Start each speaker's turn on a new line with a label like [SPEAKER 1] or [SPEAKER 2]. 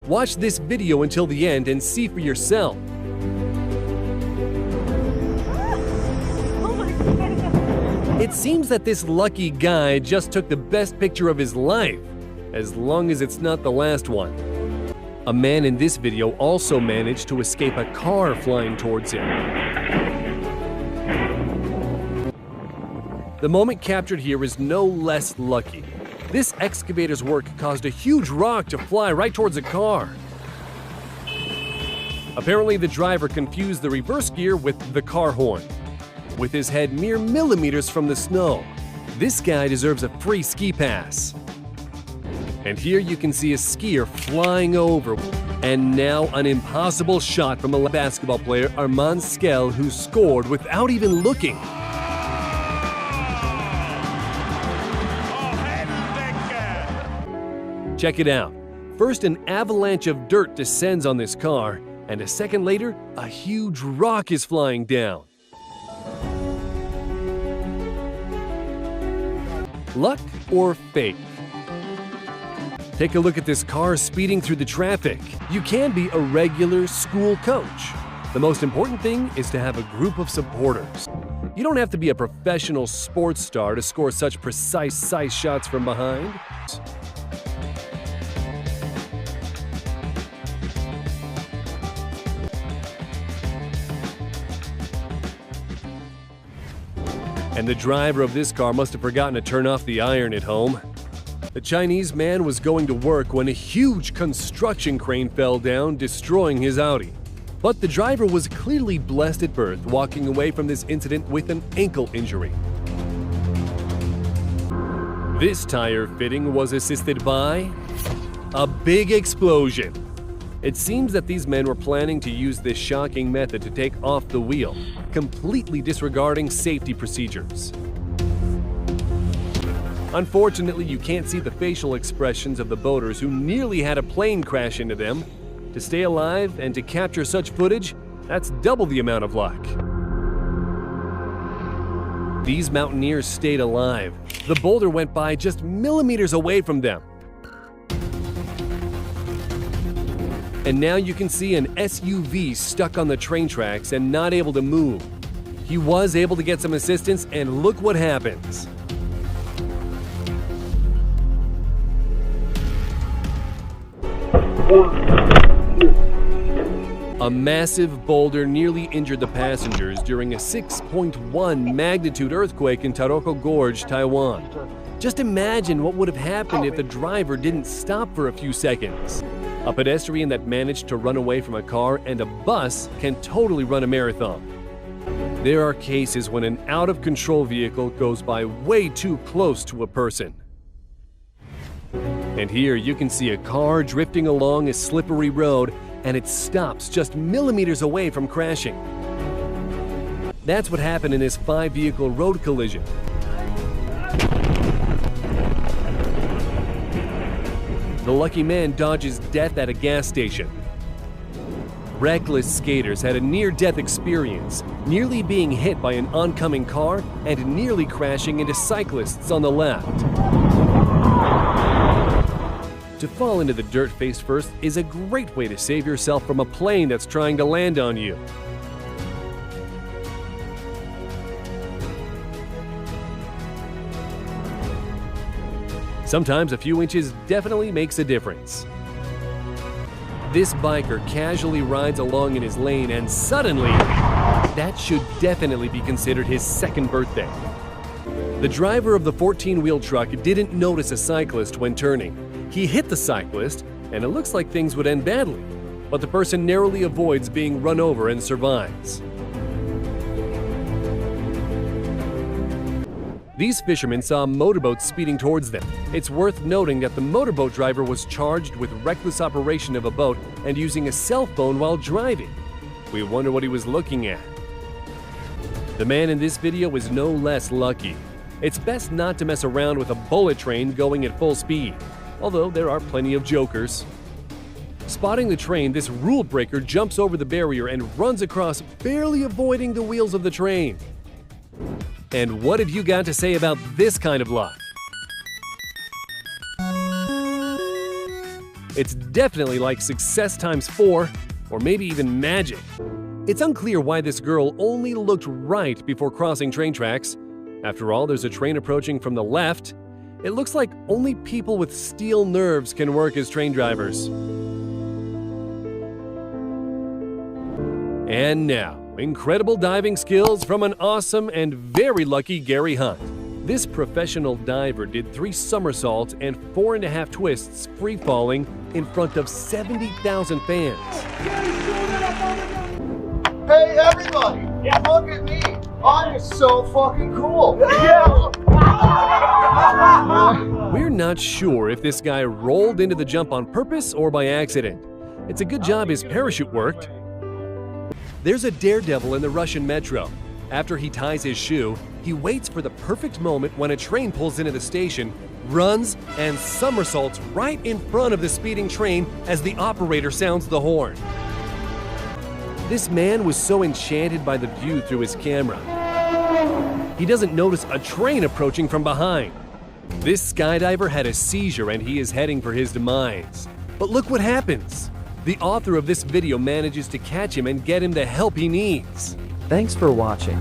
[SPEAKER 1] Watch this video until the end and see for yourself. It seems that this lucky guy just took the best picture of his life, as long as it's not the last one. A man in this video also managed to escape a car flying towards him. The moment captured here is no less lucky. This excavator's work caused a huge rock to fly right towards a car. Apparently, the driver confused the reverse gear with the car horn. With his head mere millimeters from the snow, this guy deserves a free ski pass. And here you can see a skier flying over. And now an impossible shot from a basketball player, Armand Skell, who scored without even looking. Check it out. First, an avalanche of dirt descends on this car, and a second later, a huge rock is flying down. Luck or fate? Take a look at this car speeding through the traffic. You can be a regular school coach. The most important thing is to have a group of supporters. You don't have to be a professional sports star to score such precise sight shots from behind. And the driver of this car must have forgotten to turn off the iron at home. The Chinese man was going to work when a huge construction crane fell down, destroying his Audi. But the driver was clearly blessed at birth, walking away from this incident with an ankle injury. This tire fitting was assisted by a big explosion. It seems that these men were planning to use this shocking method to take off the wheel, completely disregarding safety procedures. Unfortunately, you can't see the facial expressions of the boaters who nearly had a plane crash into them. To stay alive and to capture such footage, that's double the amount of luck. These mountaineers stayed alive. The boulder went by just millimeters away from them. And now you can see an SUV stuck on the train tracks and not able to move. He was able to get some assistance, and look what happens. A massive boulder nearly injured the passengers during a 6.1 magnitude earthquake in Taroko Gorge, Taiwan. Just imagine what would have happened if the driver didn't stop for a few seconds. A pedestrian that managed to run away from a car and a bus can totally run a marathon. There are cases when an out-of-control vehicle goes by way too close to a person. And here you can see a car drifting along a slippery road, and it stops just millimeters away from crashing. That's what happened in this 5-vehicle road collision. The lucky man dodges death at a gas station. Reckless skaters had a near-death experience, nearly being hit by an oncoming car and nearly crashing into cyclists on the left. To fall into the dirt face first is a great way to save yourself from a plane that's trying to land on you. Sometimes a few inches definitely makes a difference. This biker casually rides along in his lane, and suddenly, that should definitely be considered his second birthday. The driver of the 14-wheel truck didn't notice a cyclist when turning. He hit the cyclist, and it looks like things would end badly, but the person narrowly avoids being run over and survives. These fishermen saw a motorboat speeding towards them. It's worth noting that the motorboat driver was charged with reckless operation of a boat and using a cell phone while driving. We wonder what he was looking at. The man in this video is no less lucky. It's best not to mess around with a bullet train going at full speed, although there are plenty of jokers. Spotting the train, this rule breaker jumps over the barrier and runs across, barely avoiding the wheels of the train. And what have you got to say about this kind of luck? It's definitely like success times 4, or maybe even magic. It's unclear why this girl only looked right before crossing train tracks. After all, there's a train approaching from the left. It looks like only people with steel nerves can work as train drivers. And now, incredible diving skills from an awesome and very lucky Gary Hunt. This professional diver did 3 somersaults and 4.5 twists free-falling in front of 70,000 fans.
[SPEAKER 2] Hey everybody, look at me. I'm so fucking cool.
[SPEAKER 1] We're not sure if this guy rolled into the jump on purpose or by accident. It's a good job his parachute worked. There's a daredevil in the Russian metro. After he ties his shoe, he waits for the perfect moment when a train pulls into the station, runs, and somersaults right in front of the speeding train as the operator sounds the horn. This man was so enchanted by the view through his camera. He doesn't notice a train approaching from behind. This skydiver had a seizure and he is heading for his demise. But look what happens. The author of this video manages to catch him and get him the help he needs.
[SPEAKER 3] Thanks for watching.